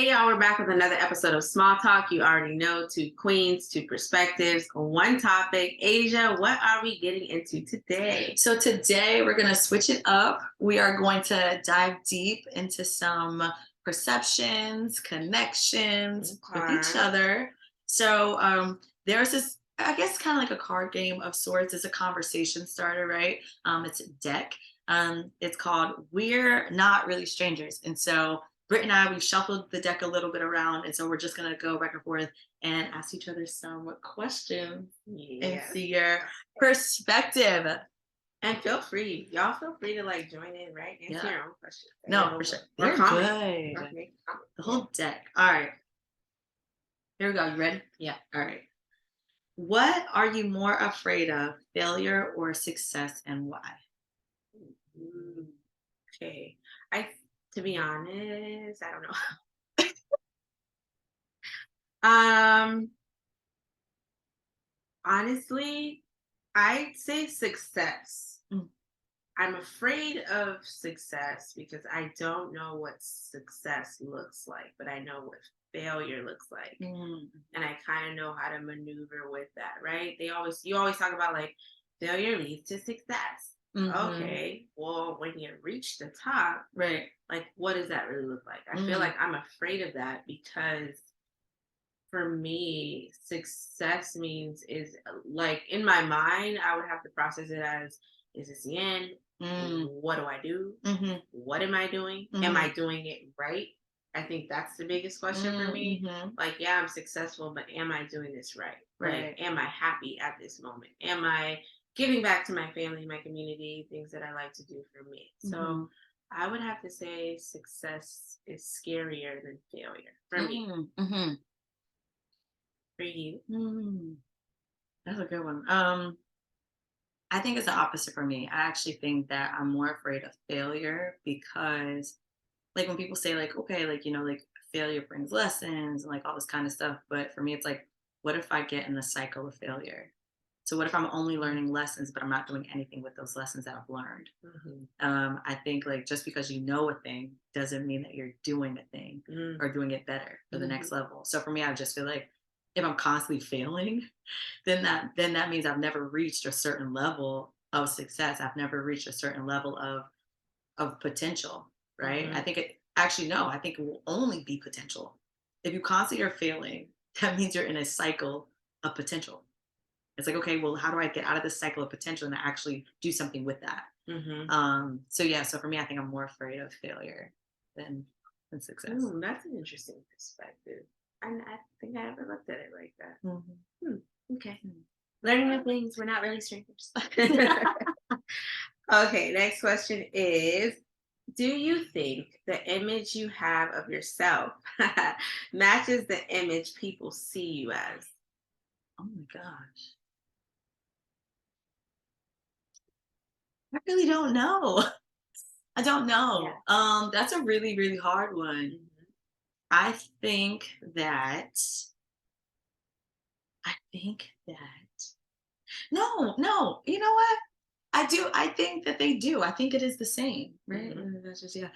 Hey y'all, we're back with another episode of Small Talk. You already know, two queens, two perspectives, one topic. Asia, what are we getting into today? So today we're going to switch it up. We are going to dive deep into some perceptions, connections with each Okay. other. So there's this, I guess, kind of like a card game of sorts. It's a conversation starter, right? It's a deck. It's called We're Not Really Strangers. And so Britt and I, we've shuffled the deck a little bit around. And so we're just going to go back and forth and ask each other some questions and Yeah. see your perspective. And y'all feel free to like join in, right? Answer Yeah. your own questions. No, for sure. Or They're comment. good. Or make a comment. The whole deck. All right. Here we go. You ready? Yeah. All right. What are you more afraid of, failure or success, and why? Mm, okay. To be honest, I don't know. Um, honestly, I'd say success. Mm, I'm afraid of success because I don't know what success looks like, but I know what failure looks like. mm, And I kind of know how to maneuver with that, right? You always talk about like failure leads to success. mhm. Okay, well, when you reach the top, Right. like what does that really look like? I feel Mm, like I'm afraid of that because for me, success means is like in my mind, I would have to process it as is this the end? mm, What do I do? mhm, What am I doing? Am I mhm, doing it right? I think that's the biggest question for mm, me. mhm. Like, yeah, I'm successful, but am I doing this right? Like, Right. am I happy at this moment? Am I giving back to my family, my community, things that I like to do for me? So Mhm, I would have to say success is scarier than failure for me. mm, mhm, For you? mm. That's a good one. I think it's the opposite for me. I actually think that I'm more afraid of failure because like when people say like okay like like failure brings lessons and like all this kind of stuff, but for me it's like what if I get in the cycle of failure? So what if I'm only learning lessons but I'm not doing anything with those lessons that I've learned? Mhm. I think like just because you know a thing doesn't mean that you're doing a thing Mm, or doing it better for the next mhm, level. So for me I just feel like if I'm constantly failing then that means I've never reached a certain level of success. I've never reached a certain level of potential, right? I mhm, think it actually no, I think it will only be potential. If you constantly are failing, that means you're in a cycle of potential. It's like, okay, well, how do I get out of this cycle of potential and actually do something with that? mhm. So yeah, so for me, I think I'm more afraid of failure than than success. Ooh, that's an interesting perspective. I think I never looked at it like that. Mhm. Hmm. Okay. Mm. Learning new things. We're not really strangers. Okay, next question is, do you think the image you have of yourself matches the image people see you as? Oh my gosh. I really don't know. I don't Yeah. know. That's a really, really hard one. Mhm. I think that I think that no, you know what? I do. I think that they do. I think it is the same, right? Mhm. That's just yeah.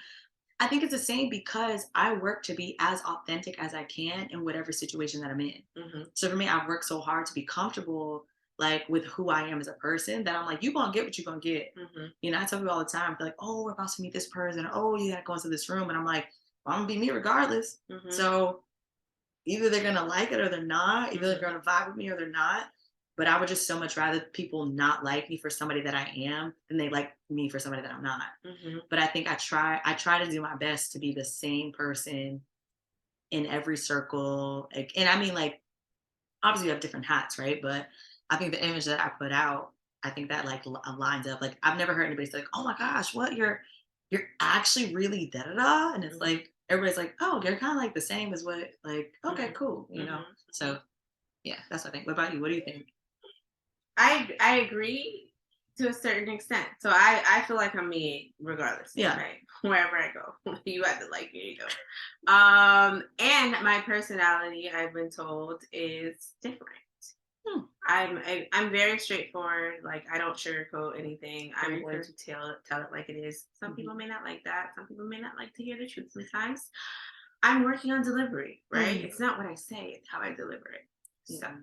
I think it's the same because I work to be as authentic as I can in whatever situation that I'm in. Mhm. So for me, I've worked so hard to be comfortable, like with who I am as a person, that I'm like, you gonna get what you're gonna get. Mhm. I tell people all the time, they're like, oh, we're about to meet this person. Oh, you gotta go into this room, and I'm like, well, I'm gonna be me regardless. Mhm. So either they're gonna like it or they're not. Either they're Mhm. gonna vibe with me or they're not. But I would just so much rather people not like me for somebody that I am than they like me for somebody that I'm not. Mhm. But I think I try to do my best to be the same person in every circle. And I mean like obviously you have different hats, right? But I think the image that I put out, I think that like lines up. Like I've never heard anybody say like, "Oh my gosh, what you're actually really da da da," and it's Mhm. like everybody's like, "Oh, you're kind of like the same as what like okay, Mhm. cool." Mhm. Mhm. So yeah, that's what I think. What about you? What do you think? I agree to a certain extent. So I feel like I'm me regardless, Yeah. right? Wherever I go, you have to like me to go. And my personality, I've been told, is different. Hmm, I'm very straightforward. Like I don't sugarcoat anything. I'm very going good. to tell it like it is. Some people Hmm. may not like that. Some people may not like to hear the truth sometimes. I'm working on delivery, right? Mm. It's not what I say, it's how I deliver it. So Yeah.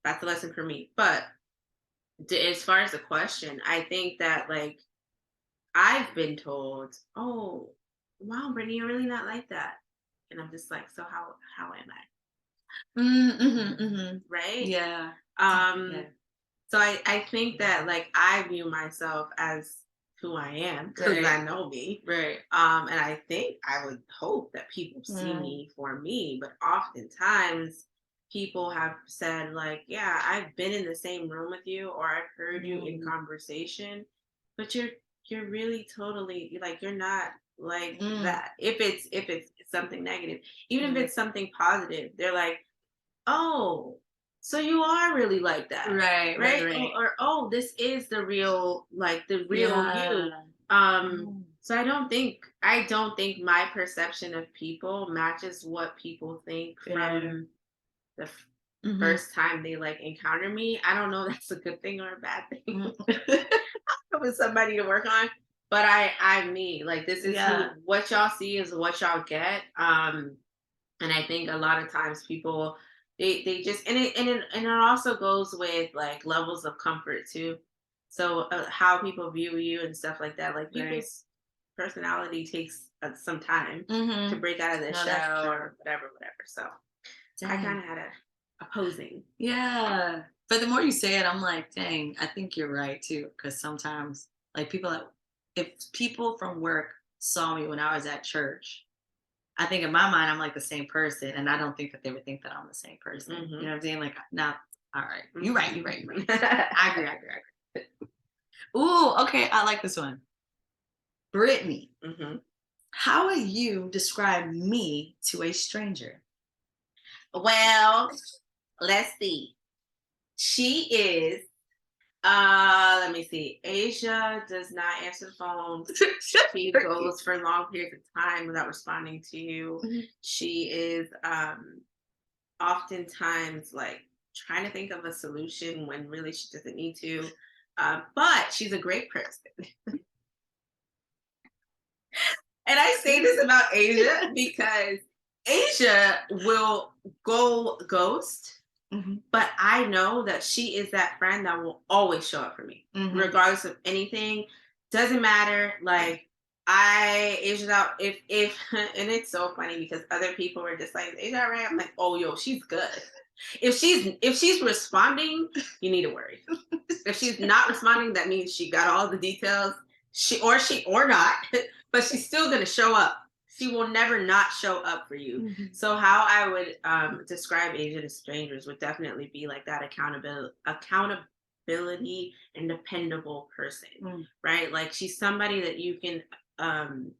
that's the lesson for me. But as far as the question, I think that like I've been told, "Oh, wow, Brittany, you're really not like that," and I'm just like, "So how am I?" Right? Yeah. Um, Yeah. so I think that like I view myself as who I am because Right. I know me. Right. And I think I would hope that people see Mm. me for me, but oftentimes people have said like, "Yeah, I've been in the same room with you, or I've heard you in Mm. conversation, but you're really totally like you're not like Mm. that." If it's something negative, even if Mm. it's something positive, they're like, "Oh, so you are really like that." Right. Right. Right? Right. Or oh, this is the real like the real Yeah. you. Mm. So I don't think my perception of people matches what people think Fair. from the Mhm. first time they like encounter me. I don't know if that's a good thing or a bad thing. Mm. With somebody to work on. But I'm me. Like this is who Yeah. what y'all see is what y'all get. And I think a lot of times people they just and it also goes with like levels of comfort too. So how people view you and stuff like that. Like Right. people's personality takes some time to Mhm. break out of their No, that's shell true. or whatever. So I kind Dang. of had a opposing. Yeah. But the more you say it, I'm like, dang, I think you're right too. Because sometimes, like if people from work saw me when I was at church, I think in my mind I'm like the same person, and I don't think that they would think that I'm the same person. You Hmm. know what I'm saying? Like, now, all right, you're right, Hmm. you're right, you're right. I agree, I agree, I agree. Ooh, okay, I like this one. Brittany, Hmm. how would you describe me to a stranger? Well, let's see. She is let me see. Asia does not answer the phone. She goes for long periods of time without responding to you. Mhm. She is oftentimes like trying to think of a solution when really she doesn't need to. But she's a great person. And I say this about Asia because Asia will go ghost, Mhm. but I know that she is that friend that will always show up for me, Mhm. regardless of anything. Doesn't matter. Like I Asia's out if and it's so funny because other people were just like, Asia all right? I'm like, oh yo, she's good. If she's responding, you need to worry. If she's not responding, that means she got all the details. She or not, but she's still gonna show up. She will never not show up for you. Mhm. So how I would describe Asia to strangers would definitely be like that accountability and dependable person, Mm. right? Like she's somebody that you can count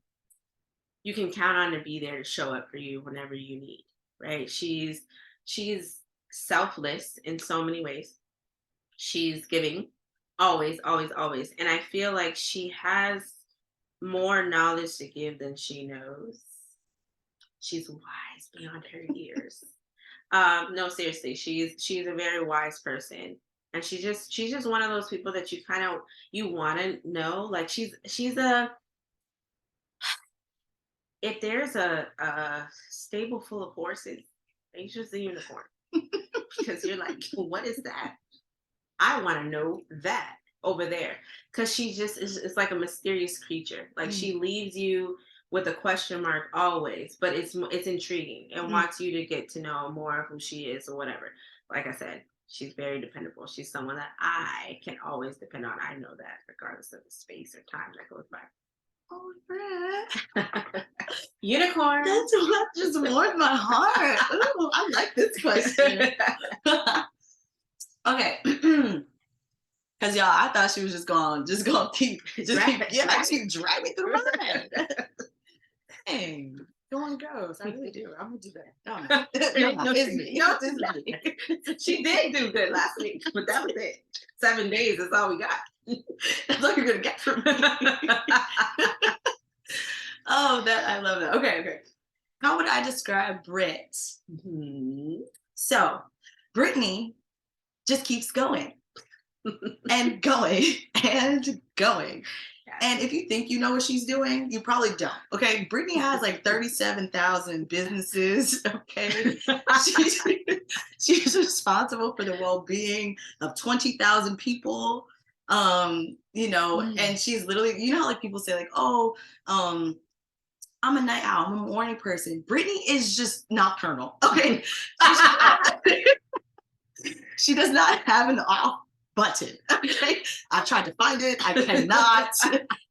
on to be there to show up for you whenever you need, right? She's selfless in so many ways. She's giving always, always, always. And I feel like she has more knowledge to give than she knows. She's wise beyond her years. No, seriously, she's a very wise person. And she's just one of those people that you kind of you want to know. Like she's a if there's a stable full of horses, Asia's the unicorn. Because you're like, what is that? I want to know that over there because she just is it's like a mysterious creature. Like Mm. she leaves you with a question mark always, but it's intriguing and Mm. wants you to get to know more of who she is or whatever. Like I said, she's very dependable. She's someone that I can always depend on. I know that regardless of the space or time that goes Oh, Brett. by. Unicorn. That's what just warmed my heart. Ooh, I like this question. Okay. Cause y'all, I thought she was just gonna keep drag me through mine. Dang. Go on, girls. I really do. I'm gonna do that. No, no, no, it's me. No, It's me. she did do good last week, but that was it. 7 days is all we got. That's all you're gonna get from me. Oh, that I love that. Okay, okay. How would I describe Brit? Mhm. So, Brittany just keeps going and going and going. And if you think you know what she's doing, you probably don't. Okay. Brittany has like 37,000 businesses. Okay. She's, she's responsible for the well being of 20,000 people. And she's literally, how like people say, like, oh, um, I'm a night owl, I'm a morning person. Brittany is just nocturnal. Okay. She does not have an off button. Okay. I've tried to find it. I cannot.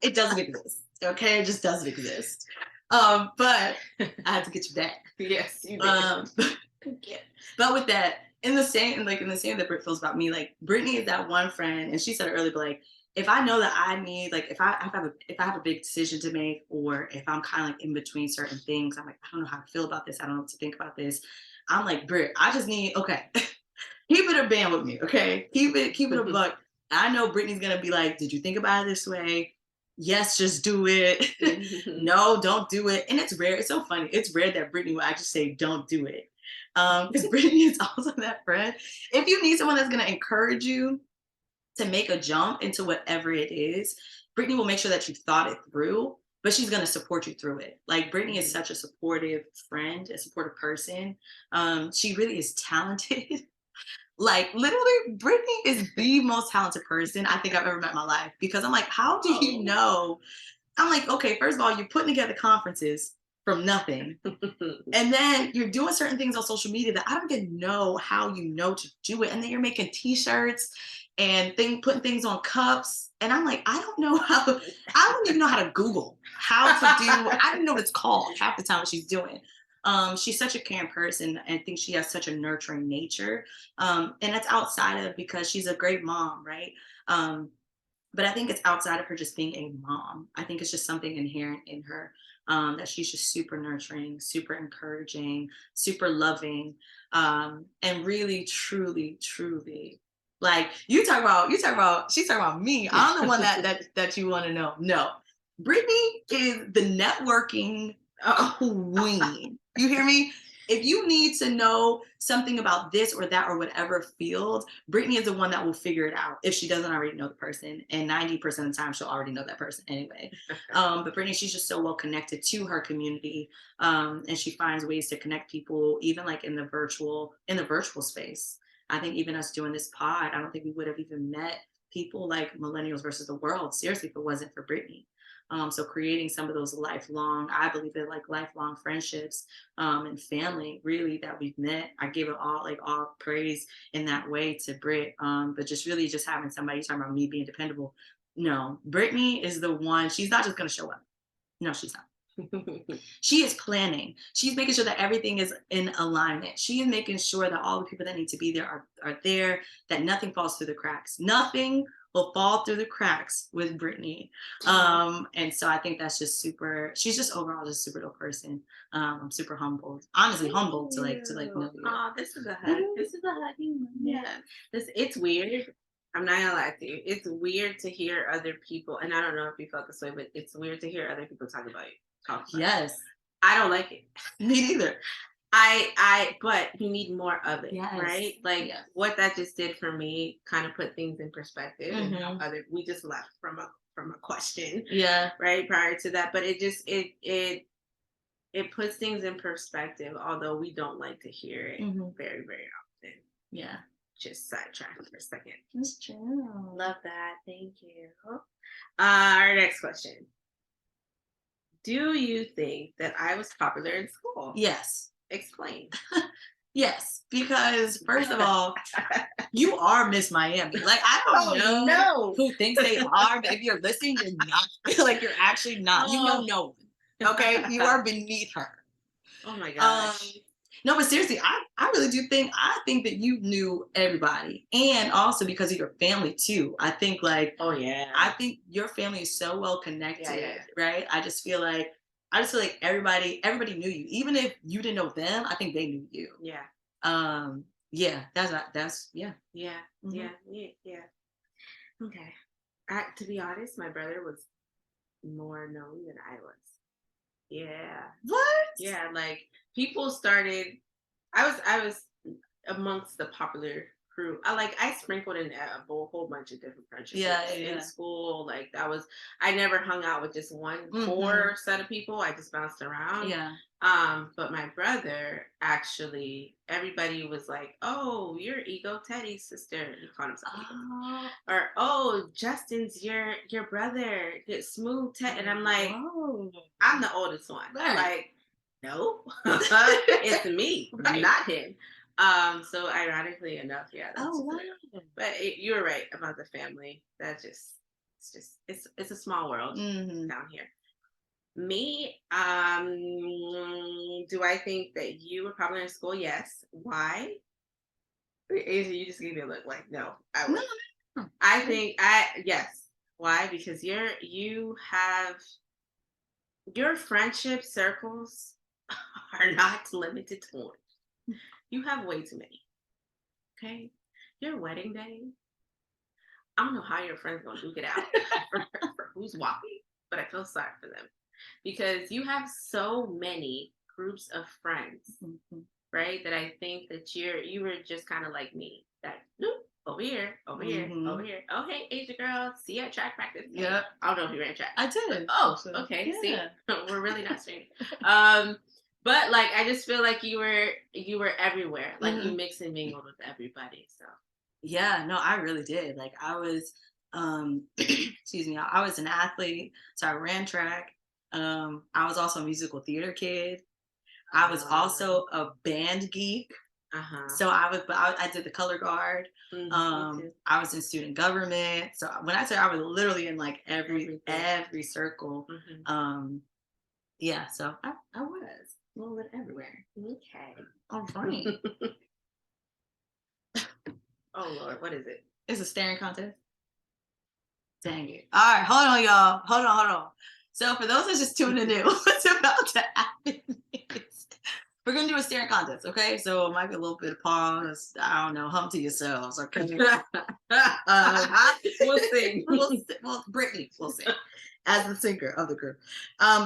It doesn't exist. Okay. It just doesn't exist. But I have to get you back. Yes, you did. Yeah. But with that, in the same that Britt feels about me, like Brittany is that one friend, and she said it earlier, but like if I know that I need, like if I have a big decision to make, or if I'm kind of like in between certain things, I'm like, I don't know how to feel about this. I don't know what to think about this. I'm like, Britt, I just need, okay, keep it a band with me, okay? Keep it a buck. I know Brittany's gonna be like, did you think about it this way? Yes, just do it. No, don't do it. And it's rare. It's so funny. It's rare that Brittany will actually say, don't do it. Because Brittany is also that friend. If you need someone that's gonna encourage you to make a jump into whatever it is, Brittany will make sure that you thought it through, but she's going to support you through it. Like Brittany is such a supportive friend, a supportive person. She really is talented. Like literally, Brittany is the most talented person I think I've ever met in my life, because I'm like, how do you know? I'm like, okay, first of all, you're putting together conferences from nothing. And then you're doing certain things on social media that I don't even know how you know to do it. And then you're making t-shirts and putting things on cups. And I'm like, I don't know how, I don't even know how to Google how to do, I don't even know what it's called half the time what she's doing. She's such a caring person, and I think she has such a nurturing nature. And that's outside of, because she's a great mom, right? But I think it's outside of her just being a mom. I think it's just something inherent in her, that she's just super nurturing, super encouraging, super loving, and really, truly, truly. Like she's talking about me. I'm the one that you want to know. No, Brittany is the networking queen. You hear me? If you need to know something about this or that or whatever field, Brittany is the one that will figure it out if she doesn't already know the person. And 90% of the time, she'll already know that person anyway. But Brittany, she's just so well connected to her community, and she finds ways to connect people, even like in the virtual space. I think even us doing this pod, I don't think we would have even met people like Millennials versus the World, seriously, if it wasn't for Brittany. So creating some of those lifelong, I believe they're like lifelong friendships, and family really that we've met. I give it all praise in that way to Britt. But just really just having somebody, talking about me being dependable. No, Brittany is the one. She's not just going to show up. No, she's not. She is planning. She's making sure that everything is in alignment. She is making sure that all the people that need to be there are there, that nothing falls through the cracks. Nothing will fall through the cracks with Brittany. And so I think that's just super, she's just overall just super dope person. I'm super humbled, honestly humbled to like know you. Oh, this is a hug. This is a hugging moment. Yeah. It's weird. I'm not gonna lie to you. It's weird to hear other people, and I don't know if you felt this way, but it's weird to hear other people talk about you. Yes. I don't like it. Me neither. But you need more of it, yes. right? Like what that just did for me kind of put things in perspective, and how we just left from a question. Yeah. Right. Prior to that. But it just, it puts things in perspective, although we don't like to hear it very, very often. Yeah. Just sidetrack for a second. That's true. Love that. Thank you. Our next question. Do you think that I was popular in school? Yes. Explain. Yes, because first of all, you are Miss Miami. Like I don't know who thinks they are, but if you're listening, you're not. Like you're actually not. You know no one. Okay, you are beneath her. Oh my gosh. No, but seriously, I really do think, that you knew everybody. And also because of your family too. I think like, oh yeah. I think your family is so well connected, right? I just feel like everybody knew you. Even if you didn't know them, I think they knew you. Yeah. Yeah, that's yeah. Yeah. Yeah. Okay. To be honest, my brother was more known than I was. Yeah. What? Yeah, like people started. I was amongst the popular crew. I sprinkled in a whole bunch of different friendships Yeah, in yeah. school. Like that was I never hung out with just one Mhm. core set of people. I just bounced around. Yeah. But my brother actually, everybody was like, "Oh, you're Ego Teddy's sister." He called himself Ego Teddy. Oh, Or, "Oh, Justin's your brother, get Smooth Ted," and I'm like, whoa. I'm the oldest one. Right. Like, no, it's me, Right. not him. So ironically enough, yeah, that's Oh, just it. wow. But you were right about the family. It's a small world Mhm. down here. Me, do I think that you were probably in school? Yes. Why? Asia, you just gave me a look like, no, I No, would. no. I think yes. Why? Because you have your friendship circles are not limited to one. You have way too many. Okay. Your wedding day, I don't know how your friends gonna duke it out for who's walking, but I feel sorry for them because you have so many groups of friends, Mhm. right? That I think that you were just kind of like me. That nope, over here, over here, over Mhm. here. Oh hey, Asia girl, see you at track practice. Yep. I don't know if you ran track. I did. Oh, Actually. okay. See, Yeah. we're really not strangers. Um, but like I just feel like you were everywhere. Like you Mhm. mix and mingled with everybody. So Yeah, no, I really did. Like I was excuse me, I was an athlete, so I ran track. I was also a musical theater kid. I was also a band geek. uh-huh. So I did the color guard. Me too. I was in student government. So when I say I was literally in like Everything. every circle. Hmm. Um, yeah, so I was a little bit everywhere. Okay. All right. Oh Lord, what is it? It's a staring contest. Dang it. All right, hold on, y'all. Hold on. So for those that's just tuning in, what's about to happen is we're gonna do a staring contest, okay? So it might be a little bit of pause. I don't know, hum to yourselves, okay? We'll see. Well, Brittany will sing as the singer of the group.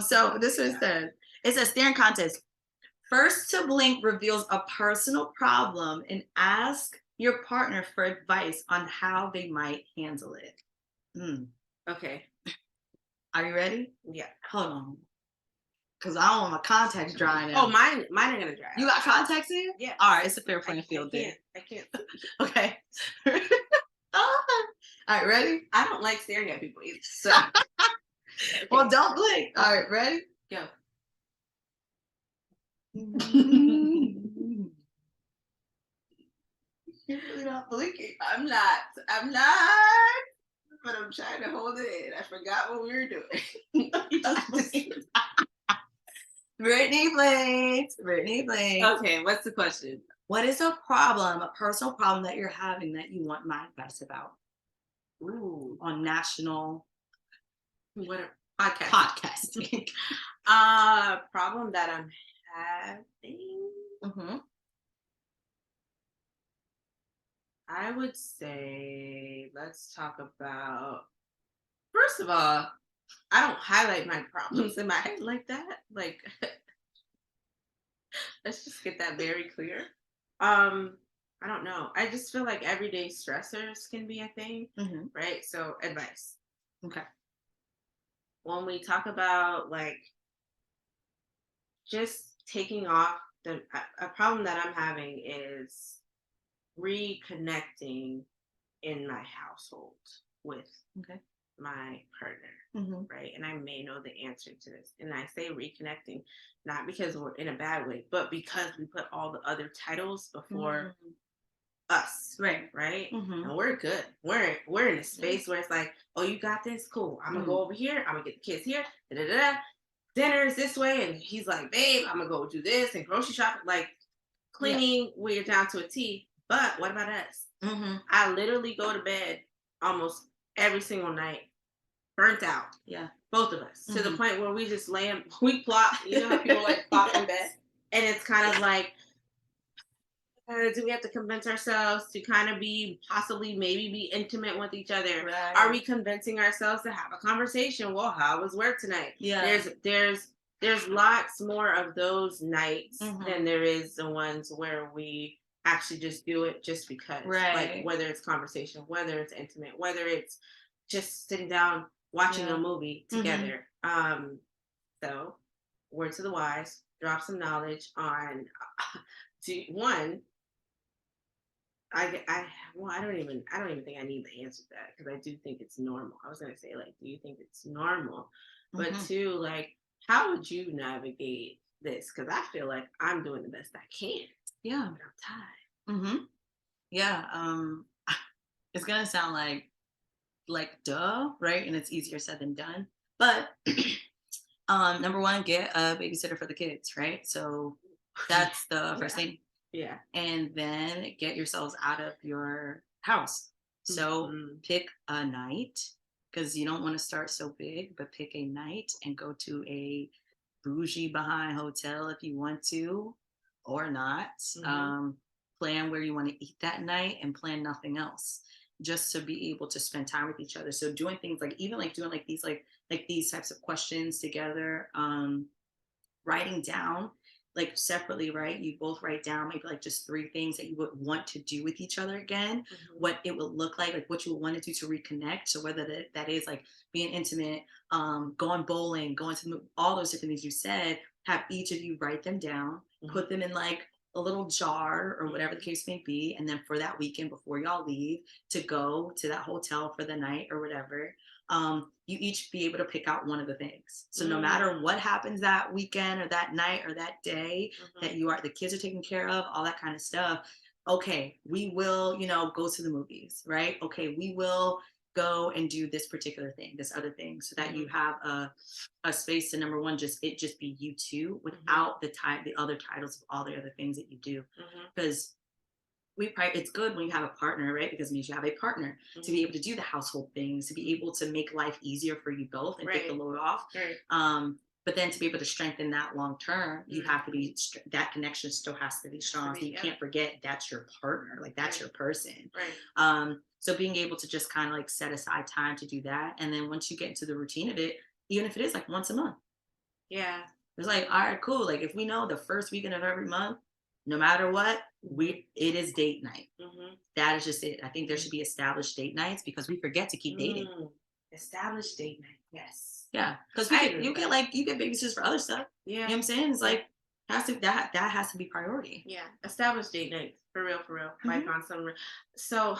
So this is said. It's a staring contest. First to blink reveals a personal problem and ask your partner for advice on how they might handle it. Hmm. Okay. Are you ready? Yeah. Hold on. Because I don't want my contacts drying Oh, out. mine are gonna dry. You got contacts in? Yeah. All right, it's a fair playing field then. I can't. Okay. All right, ready? I don't like staring at people either. So okay. Well, don't blink. All right, ready? Go. You're really not blinking. I'm not. I'm not. But I'm trying to hold it in. I forgot what we were doing. Brittany blinks. Brittany blinks. Okay, what's the question? What is a problem, a personal problem that you're having that you want my advice about Ooh, on national what a podcast. podcasting? Problem that I'm having. Mm-hmm. I would say let's talk about. First of all, I don't highlight my problems in my head like that. Like, let's just get that very clear. I don't know. I just feel like everyday stressors can be a thing, Mm-hmm. right? So, advice. Okay. When we talk about like just taking off a problem that I'm having is reconnecting in my household with Okay. my partner, Mm-hmm. right? And I may know the answer to this. And I say reconnecting, not because we're in a bad way, but because we put all the other titles before us, Right. right? Mm-hmm. And we're good. We're in a space where it's like, oh, you got this, cool. I'm gonna go over here. I'm gonna get the kids here. Da da da. Dinner is this way, and he's like, babe, I'm gonna go do this and grocery shop. Like cleaning, we're down to a T. But what about us? Mm-hmm. I literally go to bed almost every single night, burnt out. Yeah. Both of us, to the Mhm. point where we just we plop. You know how people like plop in bed, and it's kind of like, do we have to convince ourselves to kind of be possibly maybe be intimate with each other? Right. Are we convincing ourselves to have a conversation? Well, how was work tonight? Yeah. There's lots more of those nights Mhm. than there is the ones where we actually just do it just because. Like Right. whether it's conversation, whether it's intimate, whether it's just sitting down watching a Yeah. movie Mhm. together. So word to the wise, drop some knowledge on do one. I well, I don't even think I need the answer to that because I do think it's normal. I was gonna say like, do you think it's normal? But Mhm. two, like, how would you navigate this? Because I feel like I'm doing the best I can, Yeah. but I'm tired. Mhm. Yeah. It's gonna sound like duh, right? And it's easier said than done. But number one, get a babysitter for the kids, right? So Yeah, that's the first yeah, thing. yeah. And then get yourselves out of your house. So Mhm, pick a night because you don't want to start so big, but pick a night and go to a bougie behind hotel if you want to or not. mhm, Um, Plan where you want to eat that night and plan nothing else just to be able to spend time with each other. So doing things like even like doing like these types of questions together, writing down like separately, right? You both write down maybe like just three things that you would want to do with each other again, mhm, what it would look like what you would want to do to reconnect. So whether that is like being intimate, going bowling, going to all those different things you said, have each of you write them down, mhm, put them in like a little jar or whatever the mhm, case may be. And then for that weekend before y'all leave to go to that hotel for the night or whatever, you each be able to pick out one of the things. So no matter mm, what happens that weekend or that night or that day mhm, that the kids are taken care of, all that kind of stuff. Okay, we will, go to the movies, right? Okay, we will go and do this particular thing, this other thing, so that you mhm, have a space to number one, just be you two mhm, without the other titles of all the other things that you do. mhm, Because it's good when you have a partner, right? Because it means you have a partner to be mhm. able to do the household things, to be able to make life easier for you both and take the Right, load off. right. But then to be able to strengthen that long term, you Mm, have to that connection still has to be has to strong. So be, you yep. can't forget that's your partner, like that's Right, your person. right. So being able to just kind of like set aside time to do that, and then once you get into the routine of it, even if it is like once a month, Yeah. it's like, all right, cool. Like if we know the first weekend of every month, no matter what, Mhm, it is date night. mhm, That is just it. I think there mhm. should be established date nights because we forget to keep dating. Mm. Established date night. Yes. Yeah, because I agree with that. you get babysitters for other stuff. You Yeah. know what I'm saying? It's Yeah. like has to that has to be priority. Yeah. Established date nights. For real, for real. Like Hmm. on some so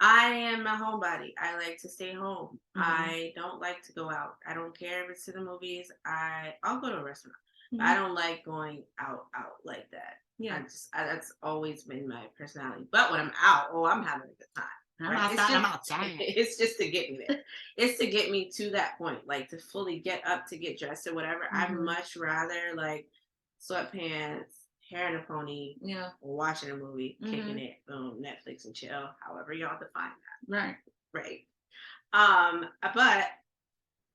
I am a homebody. I like to stay home. Hmm. I don't like to go out. I don't care if it's to the movies. I'll go to a restaurant. But I Hmm. don't like going out like that. Yeah, That's always been my personality. But when I'm out, oh, I'm having a good time. I'm Right? It's outside. I'm just outside. it's just to get me there. It's to get me to that point, like to fully get up to get dressed or whatever. I'd Hmm. much rather like sweatpants, hair in a pony, Yeah. watching a movie, kicking Hmm. it, boom, Netflix and chill, however y'all define Right. that, right? But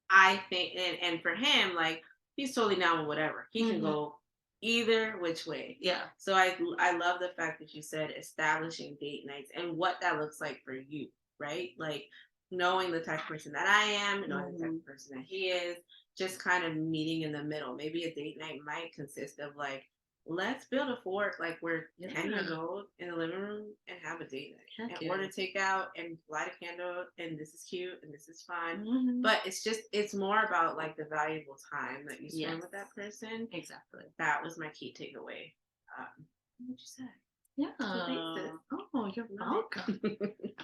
I think, and for him, like he's totally down with whatever. He can Hmm. go either which way. Yeah. So I love the fact that you said establishing date nights and what that looks like for you, right? Like knowing the type of person that I am, knowing the type Hmm. of person that he is, just kind of meeting in the middle. Maybe a date night might consist of like, let's build a fort like we're 10 years Yeah. old in the living room and have a date night Heck and yeah. order takeout and light a candle and this is cute and this is fun. Hmm. But it's more about like the valuable time that you spend Yes. with that person. Exactly. That was my key takeaway. What you said. Yeah. So thanks, sis. Oh, you're Love welcome. it.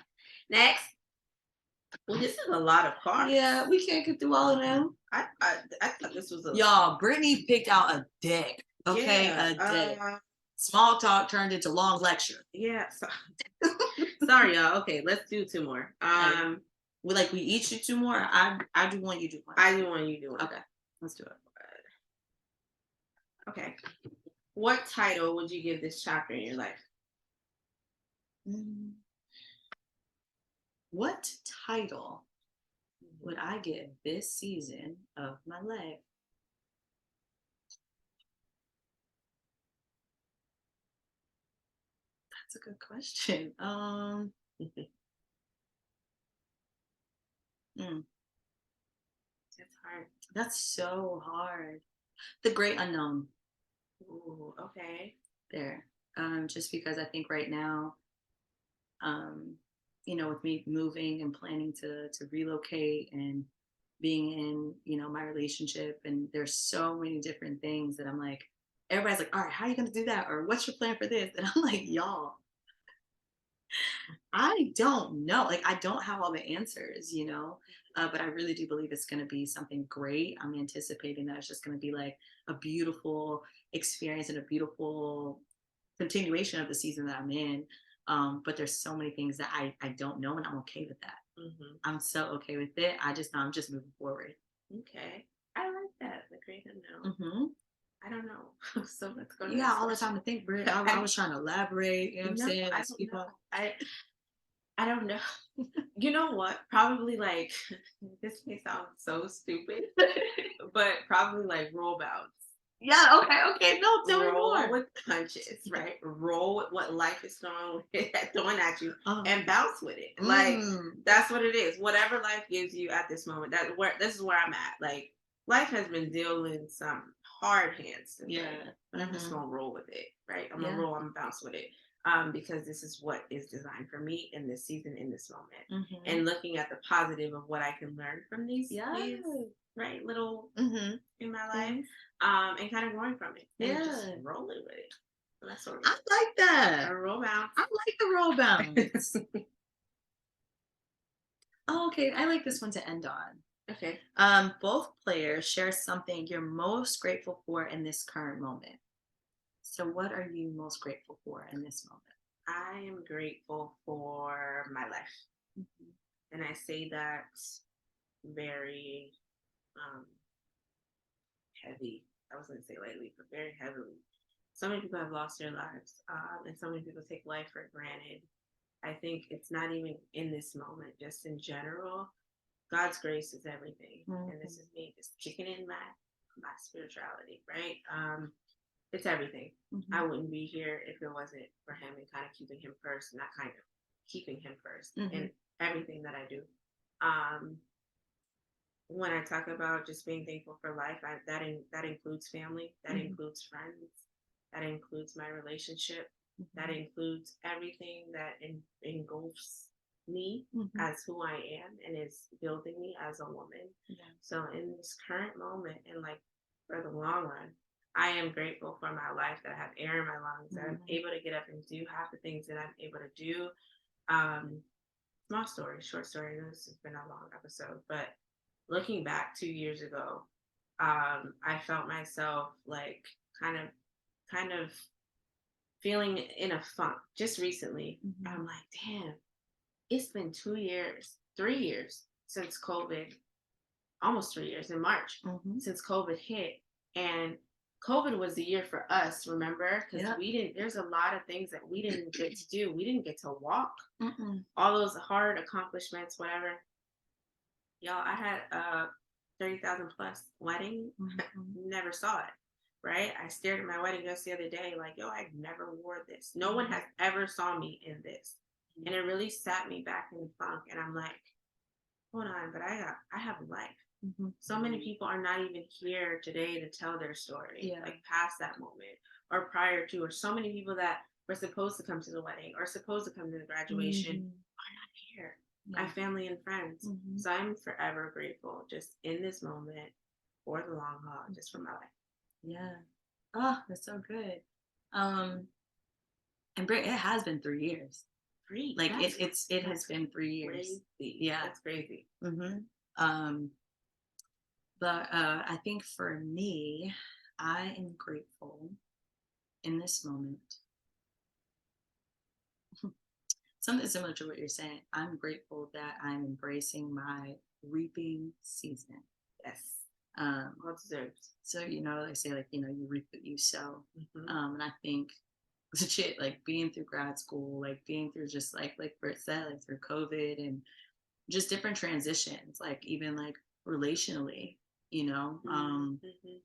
Next. Well, this is a lot of cards. Yeah, we can't get through all of them. I thought this was a Y'all, Brittany picked out a deck. Okay, yeah. a deck. Small talk turned into long lecture. Yeah. Sorry, y'all. Okay, let's do two more. Like we each do two more. I do one, you do one. I do one, you do one. Okay, let's do it. Okay. What title would you give this chapter in your life? Mm, What title would I give this season of my life? That's a good question. Mm, It's hard. that's so hard. The Great Unknown. Ooh, okay. There. just because I think right now, um, with me moving and planning to relocate and being in, my relationship, and there's so many different things that I'm like, everybody's like, all right, how are you gonna do that? Or what's your plan for this? And I'm like, y'all, I don't know. Like, I don't have all the answers, but I really do believe it's going to be something great. I'm anticipating that it's just going to be like a beautiful experience and a beautiful continuation of the season that I'm in. But there's so many things that I don't know, and I'm okay with that. Hmm. I'm so okay with it. I just know I'm just moving forward. Okay. I like that. The great unknown. Hmm. I don't know. So let's go to You the got next all the time question. to think, Britt. I was trying to elaborate. You know what I'm No, saying? I Let's don't keep know. on. I don't know. You know what? Probably like this may sound so stupid, but probably like roll bounce. Yeah. Okay. Okay. No, tell me Roll more. with punches, right? Roll with what life is throwing throwing at you, Uh, and bounce with it. Like mm, that's what it is. Whatever life gives you at this moment, that's where this is where I'm at. Like life has been dealing some hard hands today, yeah. but I'm just Hmm. gonna roll with it, right? I'm gonna Yeah. roll. I'm gonna bounce with it. Because this is what is designed for me in this season, in this moment, Hmm. and looking at the positive of what I can learn from Yeah. these right little Hmm. in my life, Things. and kind of growing from it and just Yeah. rolling with it. So that's what I like that. a roll bounce. I like the roll bounce. Oh, okay. I like this one to end on. Okay. Both players share something you're most grateful for in this current moment. So, what are you most grateful for in this moment? I am grateful for my life. Mhm. And I say that very um, heavy. I was going to say lightly, but very heavily. So many people have lost their lives, and so many people take life for granted. I think it's not even in this moment, just in general. God's grace is everything, and this Mhm. is me just kicking in my spirituality, right? It's everything. I Mhm. wouldn't be here if it wasn't for Him and kind of keeping Him first, not kind of keeping Him first in Mhm. everything that I do. Um, when I talk about just being thankful for life, that includes family, that Mhm. includes friends, that includes my relationship, that Mhm. includes everything that engulfs me Mhm. as who I am and is building me as a woman. Yeah. So in this current moment and like for the long run, I am grateful for my life that I have air in my lungs, that I'm Mhm. able to get up and do half the things that I'm able to do. Um, Small story, short story. I know this has been a long episode, but looking back 2 years ago, I felt myself like kind of, kind of feeling in a funk just recently. Mhm. I'm like, damn, it's been 2 years, 3 years since COVID, almost 3 years in March Mhm. since COVID hit. And COVID was the year for us, remember? Because Yep. we didn't, there's a lot of things that we didn't get to do. We didn't get to walk, Mm-mm. all those hard accomplishments, whatever. Y'all, I had a 30,000 plus wedding. Mhm. Never saw it. Right? I stared at my wedding dress the other day, like, yo, I never wore this. No one Mhm. has ever saw me in this. And it really sat me back in the funk. And I'm like, hold on, but I have a life. Mhm. So many people are not even here today to tell their story, Yeah. like past that moment or prior to, or so many people that were supposed to come to the wedding or supposed to come to the graduation Mhm. are not here. My Yeah. family and friends. Mhm. So I'm forever grateful just in this moment for the long haul, just for my life. Yeah. Oh, that's so good. Um, and Britt, it has been 3 years. Great. Like it has That's been 3 years. crazy. Yeah. That's crazy. Hmm. Um, but I think for me, I am grateful in this moment. Something similar to what you're saying. I'm grateful that I'm embracing my reaping season. Yes. Um, Well deserved. so they say like you reap what you sow. Mm-hmm. And I think legit like being through grad school, like being through just like Britt said, like through COVID and just different transitions, like even like relationally, Mm-hmm.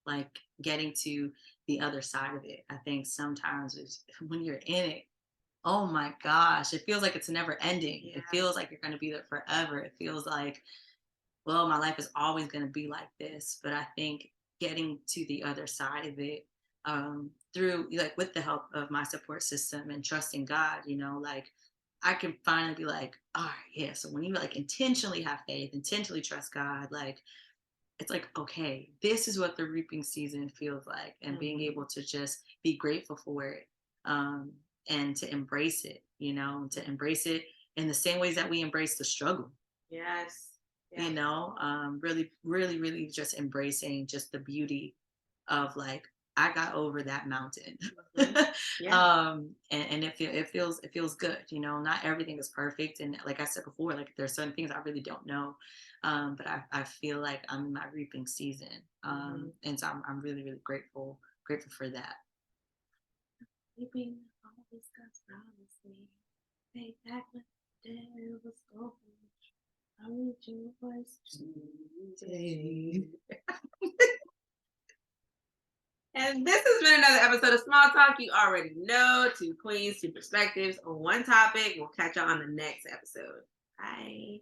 like getting to the other side of it. I think sometimes it's, when you're in it, oh my gosh, it feels like it's never ending. It Yeah. feels like you're going to be there forever. It feels like, well, my life is always going to be like this. But I think getting to the other side of it, through like with the help of my support system and trusting God, like I can finally be like, all right, yeah. So when you like intentionally have faith, intentionally trust God, like it's like, okay, this is what the reaping season feels like, and being Mhm. able to just be grateful for it, um, and to embrace it, to embrace it in the same ways that we embrace the struggle, Yes. Yeah. really, really, really just embracing just the beauty of like, I got over that mountain. Mhm. Yeah. And it feels good, not everything is perfect. And like I said before, like there's certain things I really don't know. But I feel like I'm in my reaping season. Mhm. And so I'm really, really grateful for that. Sleeping always God's promise me. Way back when the devil was gone. I need your voice today. And this has been another episode of Small Talk. You already know, two queens, two perspectives on one topic. We'll catch y'all on the next episode. Bye.